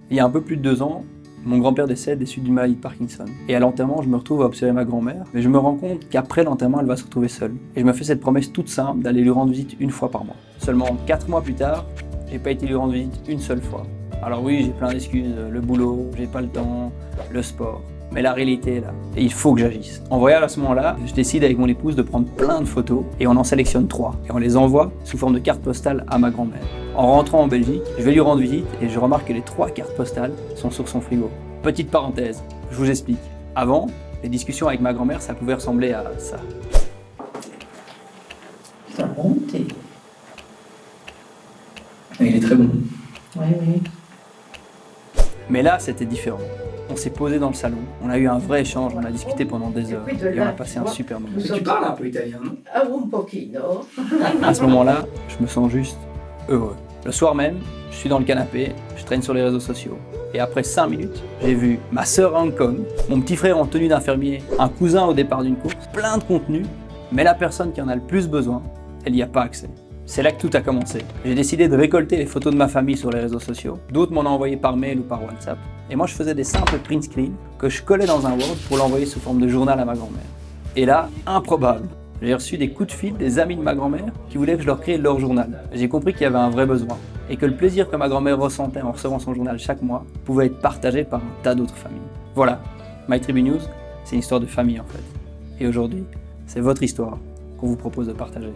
Il y a un peu plus de 2 ans, mon grand-père décède des suites d'une maladie de Parkinson. Et à l'enterrement, je me retrouve à observer ma grand-mère, mais je me rends compte qu'après l'enterrement, elle va se retrouver seule. Et je me fais cette promesse toute simple d'aller lui rendre visite une fois par mois. Seulement 4 mois plus tard, j'ai pas été lui rendre visite une seule fois. Alors oui, j'ai plein d'excuses, le boulot, j'ai pas le temps, le sport. Mais la réalité est là, et il faut que j'agisse. En voyage à ce moment-là, je décide avec mon épouse de prendre plein de photos, et on en sélectionne 3. Et on les envoie sous forme de carte postale à ma grand-mère. En rentrant en Belgique, je vais lui rendre visite, et je remarque que les 3 cartes postales sont sur son frigo. Petite parenthèse, je vous explique. Avant, les discussions avec ma grand-mère, ça pouvait ressembler à ça. C'est un bon thé. Et il est très bon. Oui. Mais là, c'était différent. On s'est posé dans le salon, on a eu un vrai échange, on a discuté pendant des heures, et on a passé un super moment. Tu parles un peu italien, non? Ah, un pochino. À ce moment-là, je me sens juste heureux. Le soir même, je suis dans le canapé, je traîne sur les réseaux sociaux. Et après 5 minutes, j'ai vu ma sœur à Hong Kong, mon petit frère en tenue d'infirmier, un cousin au départ d'une course, plein de contenu, mais la personne qui en a le plus besoin, elle n'y a pas accès. C'est là que tout a commencé. J'ai décidé de récolter les photos de ma famille sur les réseaux sociaux. D'autres m'en ont envoyé par mail ou par WhatsApp. Et moi, je faisais des simples print screens que je collais dans un Word pour l'envoyer sous forme de journal à ma grand-mère. Et là, improbable, j'ai reçu des coups de fil des amis de ma grand-mère qui voulaient que je leur crée leur journal. J'ai compris qu'il y avait un vrai besoin et que le plaisir que ma grand-mère ressentait en recevant son journal chaque mois pouvait être partagé par un tas d'autres familles. Voilà, My Tribu News, c'est une histoire de famille en fait. Et aujourd'hui, c'est votre histoire qu'on vous propose de partager.